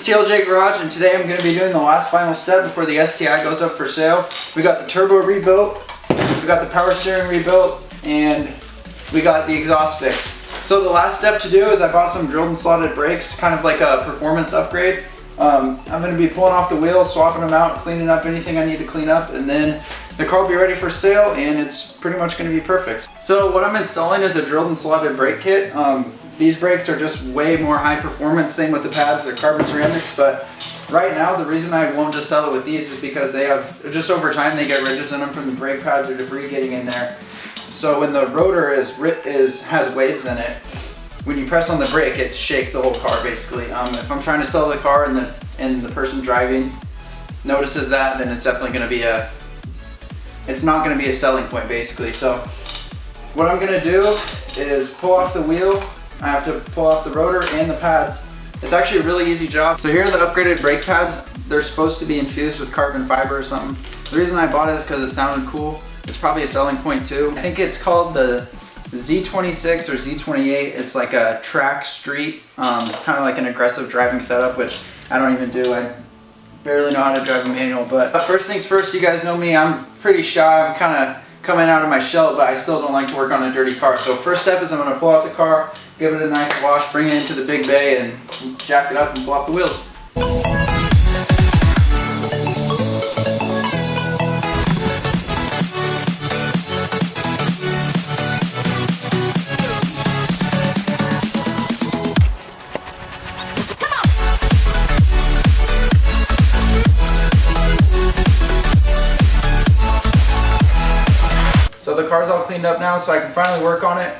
TLJ Garage, and today I'm going to be doing the last final step before the STI goes up for sale. We got the turbo rebuilt, we got the power steering rebuilt, and we got the exhaust fixed. So the last step to do is I bought some drilled and slotted brakes, kind of like a performance upgrade. I'm going to be pulling off the wheels, swapping them out, cleaning up anything I need to clean up, and then the car will be ready for sale, and it's pretty much going to be perfect. So what I'm installing is a drilled and slotted brake kit. These brakes are just way more high performance. Same with the pads, they're carbon ceramics, but right now the reason I won't just sell it with these is because they have, just over time they get ridges in them from the brake pads or debris getting in there. So when the rotor has waves in it, when you press on the brake, it shakes the whole car basically. If I'm trying to sell the car and the person driving notices that, then it's definitely going to be it's not going to be a selling point basically. So what I'm going to do is pull off the wheel. I have to pull off the rotor and the pads. It's actually a really easy job. So here are the upgraded brake pads. They're supposed to be infused with carbon fiber or something. The reason I bought it is because it sounded cool. It's probably a selling point too. I think it's called the Z26 or Z28. It's like a track street, kind of like an aggressive driving setup, which I don't even do. I barely know how to drive a manual. But first things first, you guys know me. I'm pretty shy. I'm kind of coming out of my shell, but I still don't like to work on a dirty car. So first step is I'm going to pull out the car, give it a nice wash, bring it into the big bay, and jack it up and pull off the wheels. So the car's all cleaned up now, so I can finally work on it.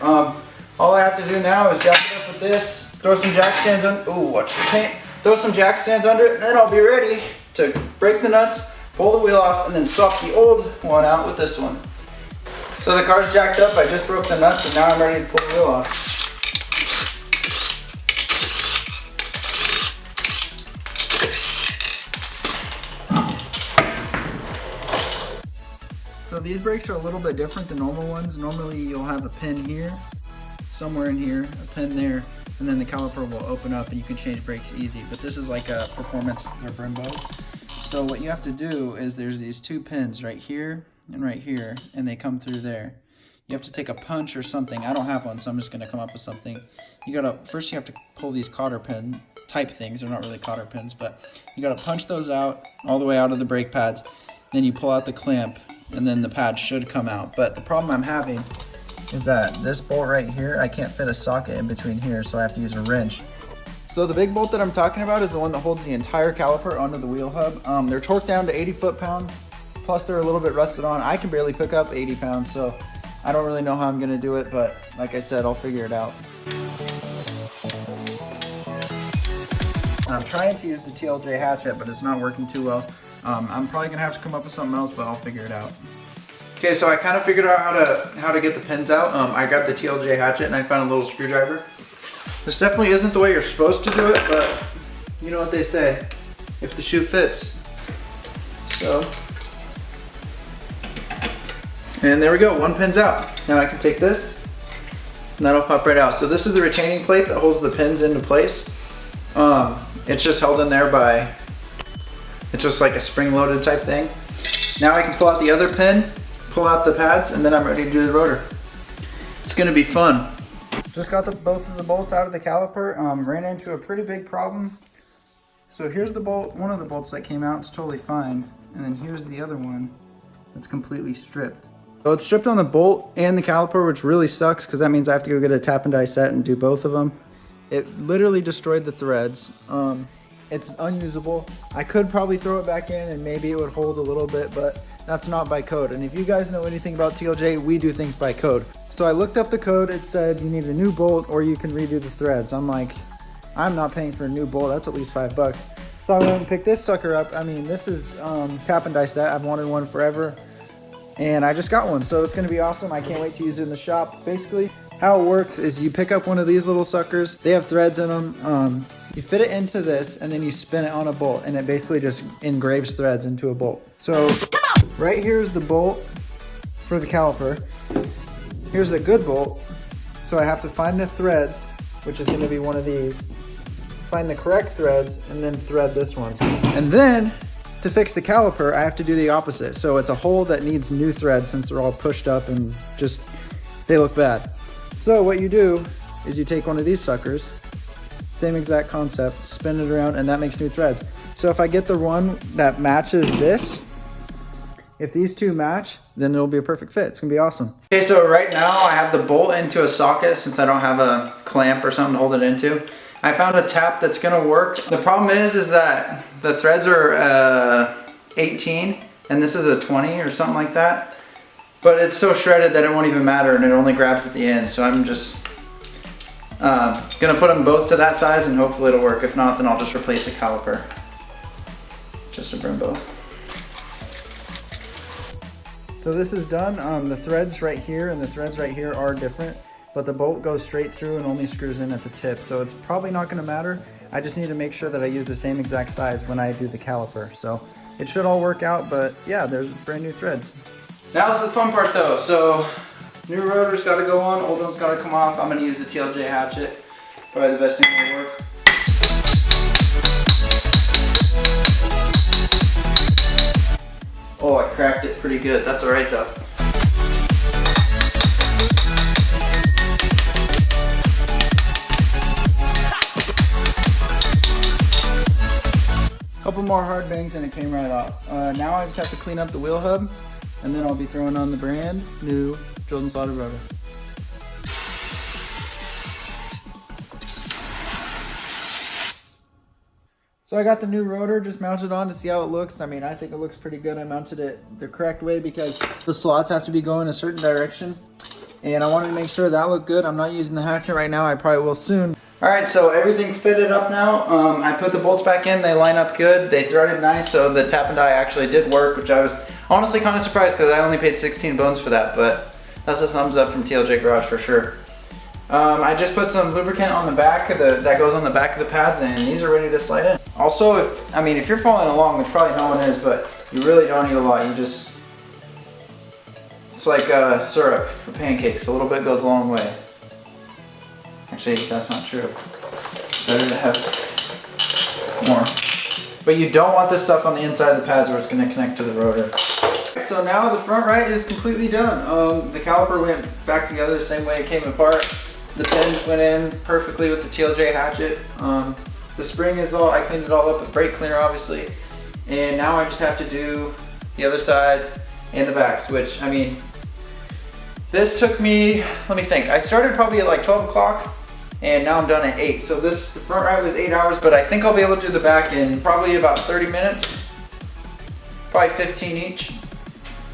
All I have to do now is jack it up with this, throw some jack stands on. Ooh, watch the paint. Throw some jack stands under it, and then I'll be ready to break the nuts, pull the wheel off, and then swap the old one out with this one. So the car's jacked up. I just broke the nuts, and now I'm ready to pull the wheel off. So these brakes are a little bit different than normal ones. Normally you'll have a pin here, somewhere in here, a pin there, and then the caliper will open up and you can change brakes easy. But this is like a performance or Brembo. So what you have to do is there's these two pins right here, and they come through there. You have to take a punch or something. I don't have one, so I'm just gonna come up with something. First you have to pull these cotter pin type things. They're not really cotter pins, but you gotta punch those out all the way out of the brake pads. Then you pull out the clamp, and then the pad should come out. But the problem I'm having is that this bolt right here, I can't fit a socket in between here, so I have to use a wrench. So the big bolt that I'm talking about is the one that holds the entire caliper onto the wheel hub. They're torqued down to 80 foot-pounds, plus they're a little bit rusted on. I can barely pick up 80 pounds, so I don't really know how I'm gonna do it, but like I said, I'll figure it out. And I'm trying to use the TLJ hatchet, but it's not working too well. I'm probably gonna have to come up with something else, but I'll figure it out. Okay, so I kind of figured out how to get the pins out. I got the TLJ hatchet and I found a little screwdriver. This definitely isn't the way you're supposed to do it, but you know what they say, if the shoe fits. So, and there we go, one pin's out. Now I can take this and that'll pop right out. So this is the retaining plate that holds the pins into place. It's just held in there by, it's just like a spring-loaded type thing. Now I can pull out the other pin, pull out the pads, and then I'm ready to do the rotor. It's gonna be fun. Just got both of the bolts out of the caliper. Ran into a pretty big problem. So here's the bolt, one of the bolts that came out, it's totally fine. And then here's the other one that's completely stripped. So it's stripped on the bolt and the caliper, which really sucks because that means I have to go get a tap and die set and do both of them. It literally destroyed the threads. It's unusable. I could probably throw it back in and maybe it would hold a little bit, but that's not by code. And if you guys know anything about TLJ, we do things by code. So I looked up the code, it said you need a new bolt or you can redo the threads. I'm like, I'm not paying for a new bolt, that's at least $5. So I went and picked this sucker up. I mean, this is tap and die set. I've wanted one forever and I just got one. So it's gonna be awesome. I can't wait to use it in the shop. Basically, how it works is you pick up one of these little suckers. They have threads in them. You fit it into this and then you spin it on a bolt and it basically just engraves threads into a bolt. So right here's the bolt for the caliper. Here's a good bolt. So I have to find the threads, which is going to be one of these. find the correct threads, and then thread this one. And then to fix the caliper, I have to do the opposite. So it's a hole that needs new threads since they're all pushed up and just, they look bad. So what you do is you take one of these suckers, same exact concept, spin it around, and that makes new threads. So if I get the one that matches this, if these two match, then it'll be a perfect fit. It's gonna be awesome. Okay, so right now I have the bolt into a socket since I don't have a clamp or something to hold it into. I found a tap that's gonna work. The problem is that the threads are 18 and this is a 20 or something like that. But it's so shredded that it won't even matter and it only grabs at the end. So I'm just gonna put them both to that size and hopefully it'll work. If not, then I'll just replace the caliper. Just a Brembo. So this is done. The threads right here and the threads right here are different, but the bolt goes straight through and only screws in at the tip. So it's probably not gonna matter. I just need to make sure that I use the same exact size when I do the caliper. So it should all work out, but yeah, there's brand new threads. Now's the fun part though. So new rotor's gotta go on, old one's gotta come off. I'm gonna use the TLJ hatchet. Probably the best thing to work. Oh, I cracked it pretty good. That's all right though. Couple more hard bangs and it came right off. Now I just have to clean up the wheel hub and then I'll be throwing on the brand new drilled and slotted rotor. So I got the new rotor just mounted on to see how it looks. I mean, I think it looks pretty good. I mounted it the correct way because the slots have to be going a certain direction. And I wanted to make sure that looked good. I'm not using the hatchet right now. I probably will soon. All right, so everything's fitted up now. I put the bolts back in. They line up good. They threaded nice, so the tap and die actually did work, which I was honestly kind of surprised because I only paid 16 bones for that, but that's a thumbs up from TLJ Garage for sure. I just put some lubricant on the back that goes on the back of the pads, and these are ready to slide in. Also, if you're following along, which probably no one is, but you really don't need a lot. It's like syrup for pancakes. A little bit goes a long way. Actually, that's not true. Better to have more. But you don't want this stuff on the inside of the pads where it's going to connect to the rotor. So now the front right is completely done. The caliper went back together the same way it came apart. The pins went in perfectly with the TLJ hatchet. The spring is all, I cleaned it all up with brake cleaner obviously. And now I just have to do the other side and the backs, which I mean, this took me, let me think, I started probably at like 12 o'clock and now I'm done at 8. So the front right was 8 hours, but I think I'll be able to do the back in probably about 30 minutes, probably 15 each.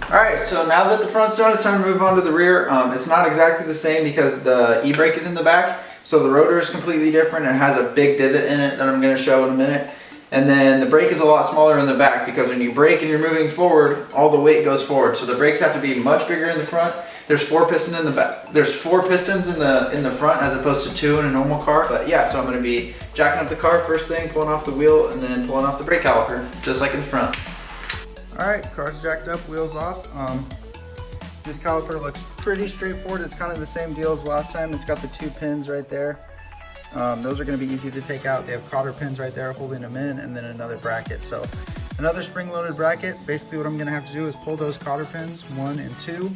All right, so now that the front's done, it's time to move on to the rear. It's not exactly the same because the e-brake is in the back, so the rotor is completely different and has a big divot in it that I'm gonna show in a minute. And then the brake is a lot smaller in the back because when you brake and you're moving forward, all the weight goes forward. So the brakes have to be much bigger in the front. There's 4 pistons in the back. There's 4 pistons in the front as opposed to 2 in a normal car. But yeah, so I'm gonna be jacking up the car first thing, pulling off the wheel, and then pulling off the brake caliper, just like in the front. All right, car's jacked up, wheels off. This caliper looks pretty straightforward. It's kind of the same deal as last time. It's got the 2 pins right there. Those are gonna be easy to take out. They have cotter pins right there holding them in, and then another bracket. So another spring-loaded bracket. Basically what I'm gonna have to do is pull those cotter pins, 1 and 2,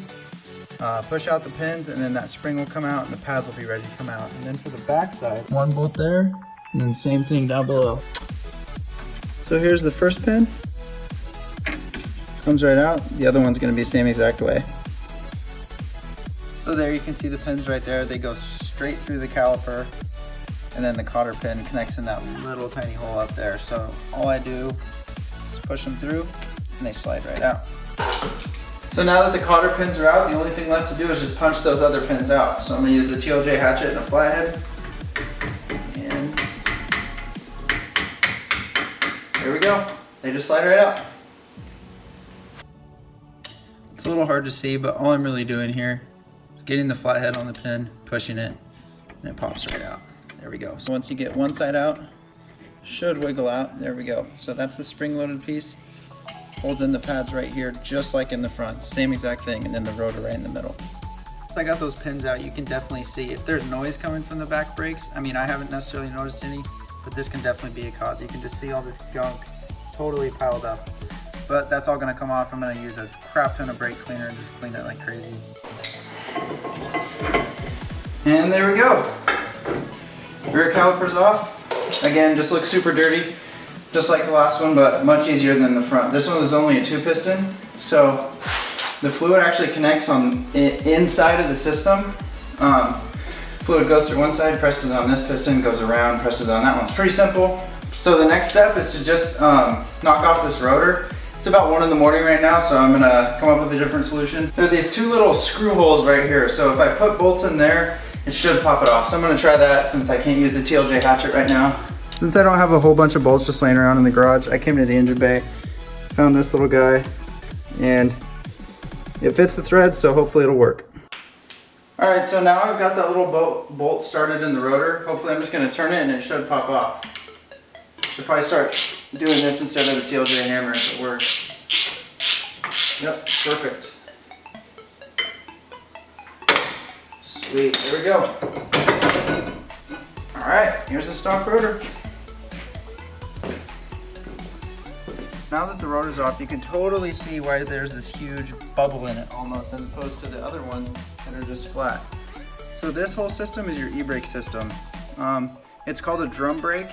push out the pins, and then that spring will come out and the pads will be ready to come out. And then for the back side, 1 bolt there, and then same thing down below. So here's the first pin. Comes right out. The other one's gonna be the same exact way. So there you can see the pins right there. They go straight through the caliper, and then the cotter pin connects in that little tiny hole up there. So all I do is push them through and they slide right out. So now that the cotter pins are out, the only thing left to do is just punch those other pins out. So I'm gonna use the TLJ hatchet and a flathead. And there we go. They just slide right out. It's a little hard to see, but all I'm really doing here is getting the flathead on the pin, pushing it, and it pops right out. There we go. So once you get one side out, should wiggle out. There we go. So that's the spring-loaded piece. Holds in the pads right here, just like in the front. Same exact thing, and then the rotor right in the middle. I got those pins out. You can definitely see if there's noise coming from the back brakes. I mean, I haven't necessarily noticed any, but this can definitely be a cause. You can just see all this gunk totally piled up. But that's all gonna come off. I'm gonna use a crap ton of brake cleaner and just clean it like crazy. And there we go. Rear caliper's off. Again, just looks super dirty, just like the last one, but much easier than the front. This one is only a 2-piston, so the fluid actually connects on inside of the system. Fluid goes through one side, presses on this piston, goes around, presses on that one. It's pretty simple. So the next step is to just knock off this rotor. It's about 1 in the morning right now, so I'm gonna come up with a different solution. There are these 2 little screw holes right here, so if I put bolts in there, it should pop it off. So I'm gonna try that since I can't use the TLJ hatchet right now. Since I don't have a whole bunch of bolts just laying around in the garage, I came to the engine bay, found this little guy, and it fits the threads, so hopefully it'll work. All right, so now I've got that little bolt started in the rotor. Hopefully I'm just gonna turn it and it should pop off. Should probably start doing this instead of the TLJ hammer if it works. Yep, perfect. Sweet, there we go. All right, here's the stock rotor. Now that the rotor's off, you can totally see why there's this huge bubble in it almost, as opposed to the other ones that are just flat. So this whole system is your e-brake system. It's called a drum brake.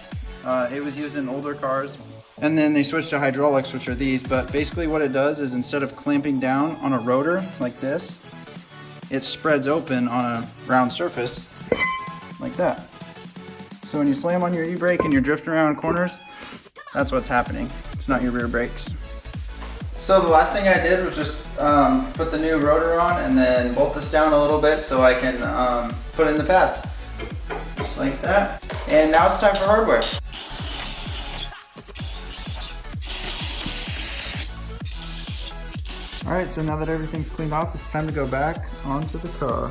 It was used in older cars. And then they switched to hydraulics, which are these, but basically what it does is instead of clamping down on a rotor like this, it spreads open on a round surface like that. So when you slam on your e-brake and you're drifting around corners, that's what's happening. It's not your rear brakes. So the last thing I did was just put the new rotor on and then bolt this down a little bit so I can put in the pads. Just like that. And now it's time for hardware. Alright, so now that everything's cleaned off, it's time to go back onto the car.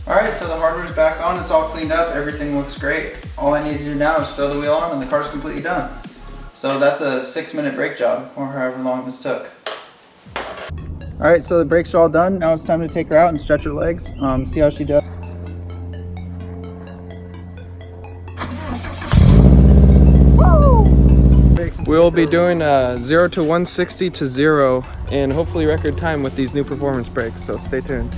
Alright, so the hardware's back on, it's all cleaned up, everything looks great. All I need to do now is throw the wheel on and the car's completely done. So that's a 6-minute brake job, or however long this took. Alright, so the brakes are all done. Now it's time to take her out and stretch her legs, see how she does. We'll be doing 0 to 160 to 0 in hopefully record time with these new performance brakes, so stay tuned.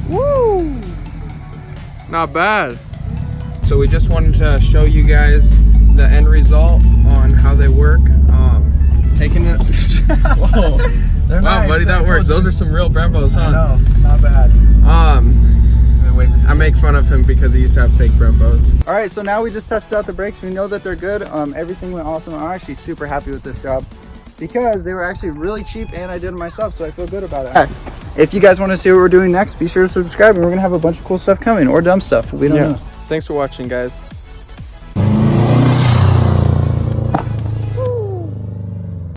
Woo! Not bad. So we just wanted to show you guys the end result on how they work. Taking it. Whoa! They're wow, nice, buddy, that works. Those are some real Brembos, huh? I know, not bad. I make fun of him because he used to have fake Brembos. All right, so now we just tested out the brakes. We know that they're good. Everything went awesome. I'm actually super happy with this job because they were actually really cheap and I did it myself, so I feel good about it. If you guys want to see what we're doing next, be sure to subscribe and we're gonna have a bunch of cool stuff coming or dumb stuff. We don't know. Thanks for watching, guys.